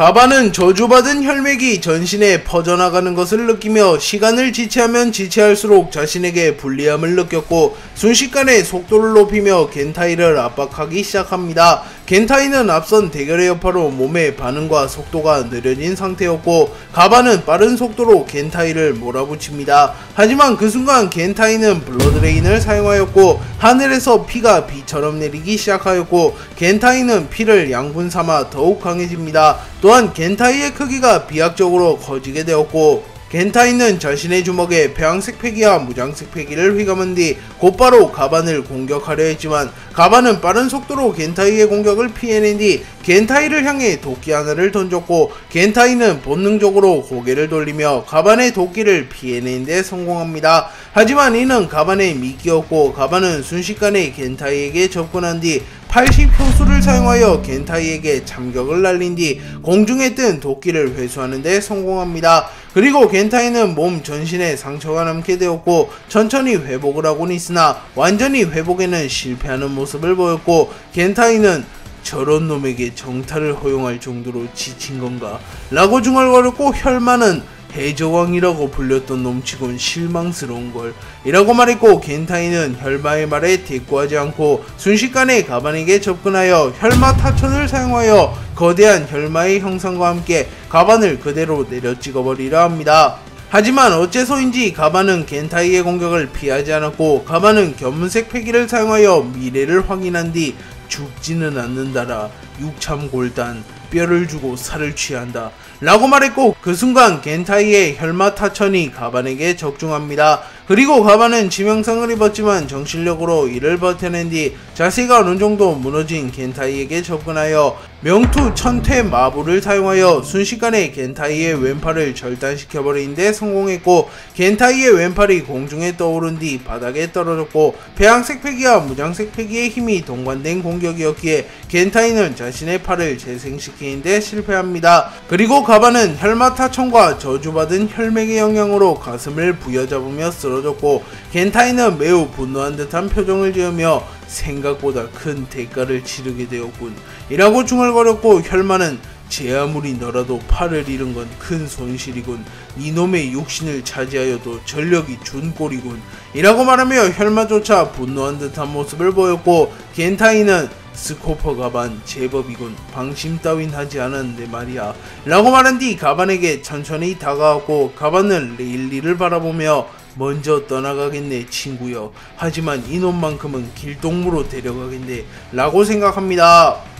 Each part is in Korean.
가반은 저주받은 혈맥이 전신에 퍼져나가는 것을 느끼며 시간을 지체하면 지체할수록 자신에게 불리함을 느꼈고 순식간에 속도를 높이며 겐타이를 압박하기 시작합니다. 겐타이는 앞선 대결의 여파로 몸의 반응과 속도가 느려진 상태였고 가반은 빠른 속도로 겐타이를 몰아붙입니다. 하지만 그 순간 겐타이는 블러드레인을 사용하였고 하늘에서 피가 비처럼 내리기 시작하였고 겐타이는 피를 양분 삼아 더욱 강해집니다. 또한 겐타이의 크기가 비약적으로 커지게 되었고 겐타이는 자신의 주먹에 폐왕색 패기와 무장색 패기를 휘감은 뒤 곧바로 가반을 공격하려 했지만 가반은 빠른 속도로 겐타이의 공격을 피해낸 뒤 겐타이를 향해 도끼 하나를 던졌고 겐타이는 본능적으로 고개를 돌리며 가반의 도끼를 피해낸 데 성공합니다. 하지만 이는 가반의 미끼였고 가반은 순식간에 겐타이에게 접근한 뒤 80효수를 사용하여 겐타이에게 참격을 날린 뒤 공중에 뜬 도끼를 회수하는 데 성공합니다. 그리고 겐타이는 몸 전신에 상처가 남게 되었고 천천히 회복을 하곤 있으나 완전히 회복에는 실패하는 모습을 보였고 겐타이는 저런 놈에게 정탈을 허용할 정도로 지친 건가? 라고 중얼거렸고 혈마는 해저왕이라고 불렸던 놈치곤 실망스러운걸 이라고 말했고 겐타이는 혈마의 말에 대꾸하지 않고 순식간에 가반에게 접근하여 혈마 타천을 사용하여 거대한 혈마의 형상과 함께 가반을 그대로 내려 찍어버리려 합니다. 하지만 어째서인지 가반은 겐타이의 공격을 피하지 않았고 가반은 견문색 패기를 사용하여 미래를 확인한 뒤 죽지는 않는다라 육참골단 뼈를 주고 살을 취한다 라고 말했고 그 순간 겐타이의 혈마 타천이 가반에게 적중합니다. 그리고 가반은 치명상을 입었지만 정신력으로 이를 버텨낸 뒤 자세가 어느정도 무너진 겐타이에게 접근하여 명투 천퇴 마부를 사용하여 순식간에 겐타이의 왼팔을 절단시켜버린 데 성공했고 겐타이의 왼팔이 공중에 떠오른 뒤 바닥에 떨어졌고 폐왕색 패기와 무장색 패기의 힘이 동반된 공격이었기에 겐타이는 자신의 팔을 재생시키는 데 실패합니다. 그리고 가반은 혈마 타천과 저주받은 혈맥의 영향으로 가슴을 부여잡으며 쓰러졌고 겐타이는 매우 분노한 듯한 표정을 지으며 생각보다 큰 대가를 치르게 되었군 이라고 중얼거렸고 혈마는 제 아무리 너라도 팔을 잃은 건 큰 손실이군 이놈의 육신을 차지하여도 전력이 준 꼴이군 이라고 말하며 혈마조차 분노한 듯한 모습을 보였고 겐타이는 스코퍼 가반 제법이군 방심 따윈 하지 않았는데 말이야 라고 말한 뒤 가반에게 천천히 다가왔고 가반은 레일리를 바라보며 먼저 떠나가겠네 친구여 하지만 이놈만큼은 길동무로 데려가겠네 라고 생각합니다.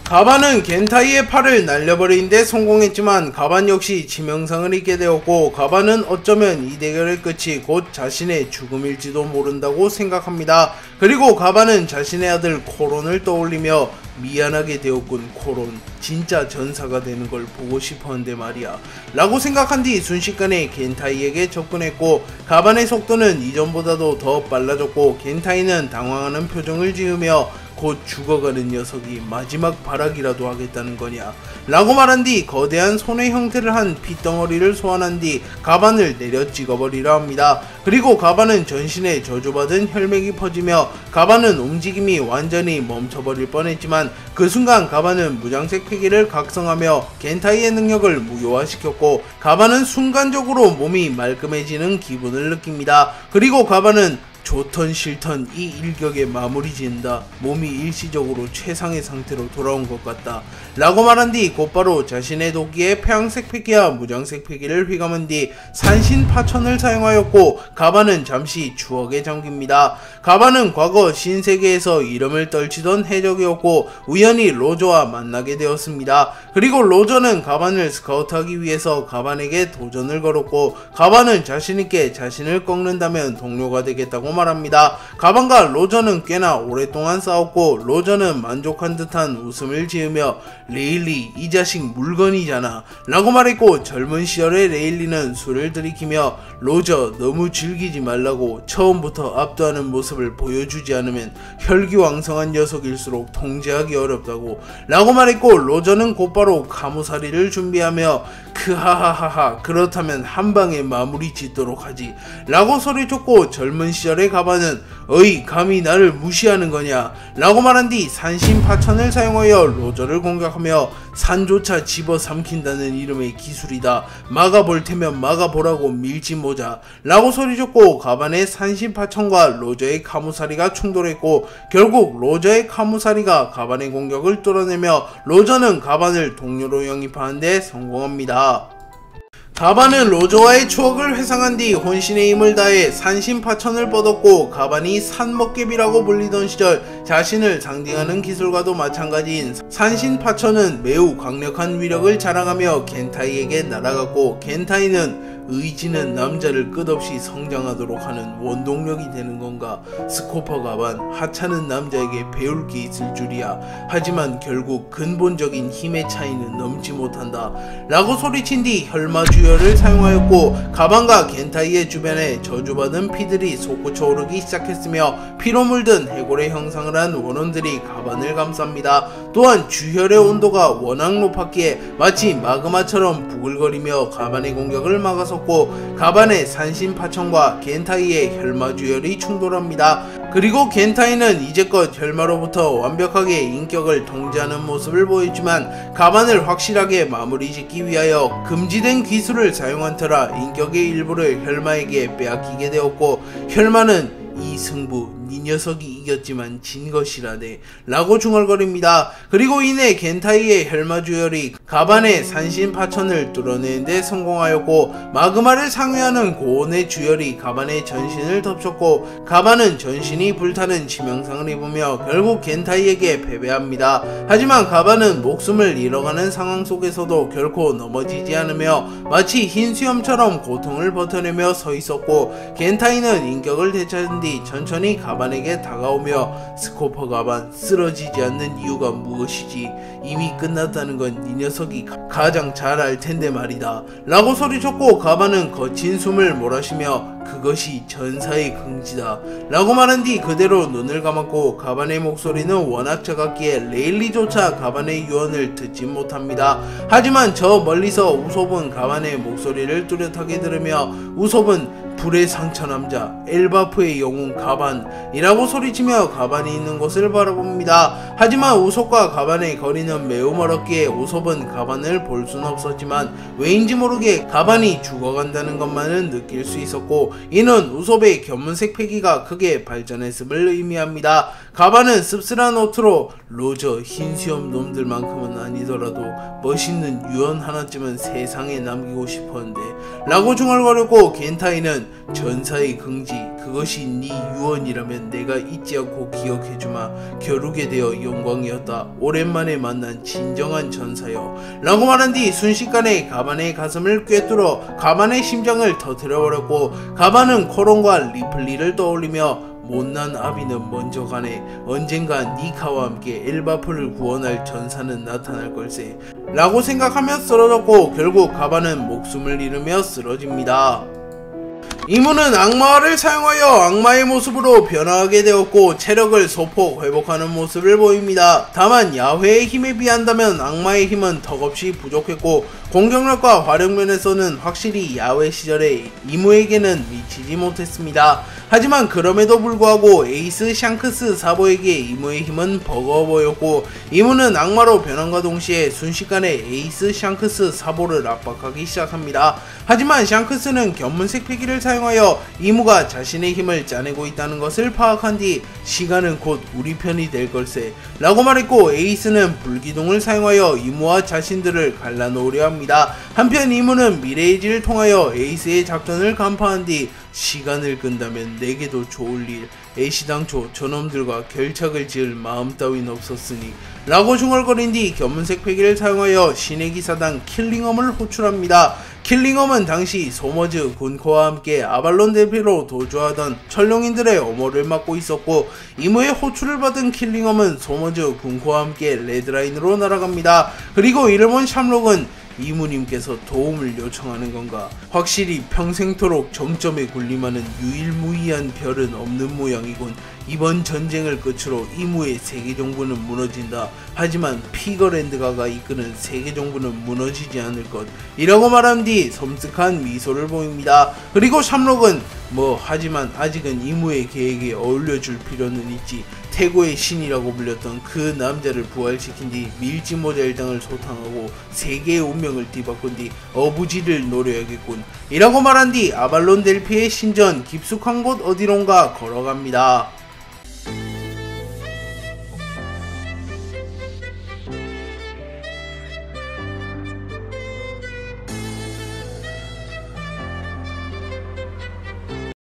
가반은 겐타이의 팔을 날려버린 데 성공했지만 가반 역시 치명상을 입게 되었고 가반은 어쩌면 이 대결의 끝이 곧 자신의 죽음일지도 모른다고 생각합니다. 그리고 가반은 자신의 아들 코론을 떠올리며 미안하게 되었군 코론 진짜 전사가 되는 걸 보고 싶었는데 말이야 라고 생각한 뒤 순식간에 겐타이에게 접근했고 가반의 속도는 이전보다도 더 빨라졌고 겐타이는 당황하는 표정을 지으며 곧 죽어가는 녀석이 마지막 발악이라도 하겠다는 거냐 라고 말한 뒤 거대한 손의 형태를 한 핏덩어리를 소환한 뒤 가반을 내려 찍어버리려 합니다. 그리고 가반은 전신에 저주받은 혈맥이 퍼지며 가반은 움직임이 완전히 멈춰버릴 뻔했지만 그 순간 가반은 무장색 패기를 각성하며 겐타이의 능력을 무효화시켰고 가반은 순간적으로 몸이 말끔해지는 기분을 느낍니다. 그리고 가반은 좋던 싫던 이 일격에 마무리 지은다. 몸이 일시적으로 최상의 상태로 돌아온 것 같다. 라고 말한 뒤 곧바로 자신의 도끼에 폐왕색 패기와 무장색 패기를 휘감은 뒤 산신 파천을 사용하였고 가반은 잠시 추억에 잠깁니다. 가반은 과거 신세계에서 이름을 떨치던 해적이었고 우연히 로저와 만나게 되었습니다. 그리고 로저는 가반을 스카우트하기 위해서 가반에게 도전을 걸었고 가반은 자신있게 자신을 꺾는다면 동료가 되겠다고 말합니다. 가반과 로저는 꽤나 오랫동안 싸웠고 로저는 만족한 듯한 웃음을 지으며 레일리 이 자식 물건이잖아 라고 말했고 젊은 시절의 레일리는 술을 들이키며 로저 너무 즐기지 말라고 처음부터 압도하는 모습을 보여주지 않으면 혈기왕성한 녀석일수록 통제하기 어렵다고 라고 말했고 로저는 곧바로 카무사리를 준비하며 크하하하하 그렇다면 한방에 마무리 짓도록 하지 라고 소리쳤고 젊은 시절의 말에 가반은 "어이, 감히 나를 무시하는 거냐?" 라고 말한 뒤 산신파천을 사용하여 로저를 공격하며 "산조차 집어삼킨다는 이름의 기술이다. 막아볼 테면 막아보라고 밀짚모자" 라고 소리쳤고, 가반의 산신파천과 로저의 카무사리가 충돌했고, 결국 로저의 카무사리가 가반의 공격을 뚫어내며 로저는 가반을 동료로 영입하는 데 성공합니다. 가반은 로저와의 추억을 회상한 뒤 혼신의 힘을 다해 산신파천을 뻗었고, 가반이 산먹개비라고 불리던 시절 자신을 상징하는 기술과도 마찬가지인 산신파천은 매우 강력한 위력을 자랑하며 겐타이에게 날아갔고, 겐타이는 "의지는 남자를 끝없이 성장하도록 하는 원동력이 되는 건가? 스코퍼 가반, 하찮은 남자에게 배울 게 있을 줄이야. 하지만 결국 근본적인 힘의 차이는 넘지 못한다" 라고 소리친 뒤 혈마주열을 사용하였고, 가반과 겐타이의 주변에 저주받은 피들이 솟구쳐 오르기 시작했으며 피로 물든 해골의 형상을 한 원혼들이 가반을 감쌉니다. 또한 주혈의 온도가 워낙 높았기에 마치 마그마처럼 부글거리며 가반의 공격을 막아섰고, 가반의 산신파천과 겐타이의 혈마주열이 충돌합니다. 그리고 겐타이는 이제껏 혈마로부터 완벽하게 인격을 통제하는 모습을 보였지만, 가반을 확실하게 마무리 짓기 위하여 금지된 기술을 사용한 터라 인격의 일부를 혈마에게 빼앗기게 되었고, 혈마는 "이 승부 네 녀석이 이겼지만 진 것이라네" 라고 중얼거립니다. 그리고 이내 겐타이의 혈마주열이 가반의 산신파천을 뚫어내는데 성공하였고, 마그마를 상회하는 고온의 주열이 가반의 전신을 덮쳤고, 가반은 전신이 불타는 치명상을 입으며 결국 겐타이에게 패배합니다. 하지만 가반은 목숨을 잃어가는 상황 속에서도 결코 넘어지지 않으며 마치 흰 수염처럼 고통을 버텨내며 서 있었고, 겐타이는 인격을 되찾은 뒤 천천히 가반에게 다가오며 "스코퍼 가반, 쓰러지지 않는 이유가 무엇이지? 이미 끝났다는 건 네 녀석이 가장 잘 알 텐데 말이다" 라고 소리쳤고, 가반은 거친 숨을 몰아쉬며 "그것이 전사의 긍지다" 라고 말한 뒤 그대로 눈을 감았고, 가반의 목소리는 워낙 작았기에 레일리조차 가반의 유언을 듣지 못합니다. 하지만 저 멀리서 우솝은 가반의 목소리를 뚜렷하게 들으며 우솝은 "불의 상처 남자, 엘바프의 영웅 가반이라고 소리치며 가반이 있는 곳을 바라봅니다. 하지만 우솝과 가반의 거리는 매우 멀었기에 우솝은 가반을 볼 수는 없었지만 왜인지 모르게 가반이 죽어간다는 것만은 느낄 수 있었고, 이는 우솝의 견문색 패기가 크게 발전했음을 의미합니다. 가반은 씁쓸한 어투로 "로저, 흰수염 놈들만큼은 아니더라도 멋있는 유언 하나쯤은 세상에 남기고 싶었는데" 라고 중얼거렸고, 겐타이는 "전사의 긍지, 그것이 네 유언이라면 내가 잊지 않고 기억해주마. 겨루게 되어 영광이었다. 오랜만에 만난 진정한 전사여" 라고 말한 뒤 순식간에 가반의 가슴을 꿰뚫어 가반의 심장을 터뜨려버렸고, 가반은 코론과 리플리를 떠올리며 "못난 아비는 먼저 가네. 언젠가 니카와 함께 엘바프를 구원할 전사는 나타날 걸세" 라고 생각하며 쓰러졌고, 결국 가반은 목숨을 잃으며 쓰러집니다. 이무는 악마화를 사용하여 악마의 모습으로 변화하게 되었고, 체력을 소폭 회복하는 모습을 보입니다. 다만 야훼의 힘에 비한다면 악마의 힘은 턱없이 부족했고, 공격력과 활용면에서는 확실히 야훼 시절의 이무에게는 미치지 못했습니다. 하지만 그럼에도 불구하고 에이스 샹크스 사보에게 이무의 힘은 버거워 보였고, 이무는 악마로 변한과 동시에 순식간에 에이스 샹크스 사보를 압박하기 시작합니다. 하지만 샹크스는 견문색 패기를 사용하여 이무가 자신의 힘을 짜내고 있다는 것을 파악한 뒤 "시간은 곧 우리 편이 될 걸세" 라고 말했고, 에이스는 불기둥을 사용하여 이무와 자신들을 갈라놓으려 합니다. 한편 이무는 미래의 질을 통하여 에이스의 작전을 간파한 뒤 "시간을 끈다면 내게도 좋을 일, 애시당초 저놈들과 결착을 지을 마음 따윈 없었으니" 라고 중얼거린 뒤 견문색 패기를 사용하여 신의 기사단 킬링엄을 호출합니다. 킬링엄은 당시 소머즈 군코와 함께 아발론 대피로 도주하던 철룡인들의 엄호를 맡고 있었고, 이무의 호출을 받은 킬링엄은 소머즈 군코와 함께 레드라인으로 날아갑니다. 그리고 이를 본 샴록은 "이무님께서 도움을 요청하는 건가? 확실히 평생토록 정점에 군림하는 유일무이한 별은 없는 모양이군. 이번 전쟁을 끝으로 이무의 세계정부는 무너진다. 하지만 피거랜드가가 이끄는 세계정부는 무너지지 않을 것. 이라고 말한 뒤 섬뜩한 미소를 보입니다. 그리고 샴록은 하지만 아직은 이무의 계획에 어울려줄 필요는 있지. 태고의 신이라고 불렸던 그 남자를 부활시킨 뒤 밀지모자 일당을 소탕하고 세계의 운명을 뒤바꾼 뒤 어부지를 노려야겠군. 이라고 말한 뒤 아발론 델피의 신전 깊숙한 곳 어디론가 걸어갑니다.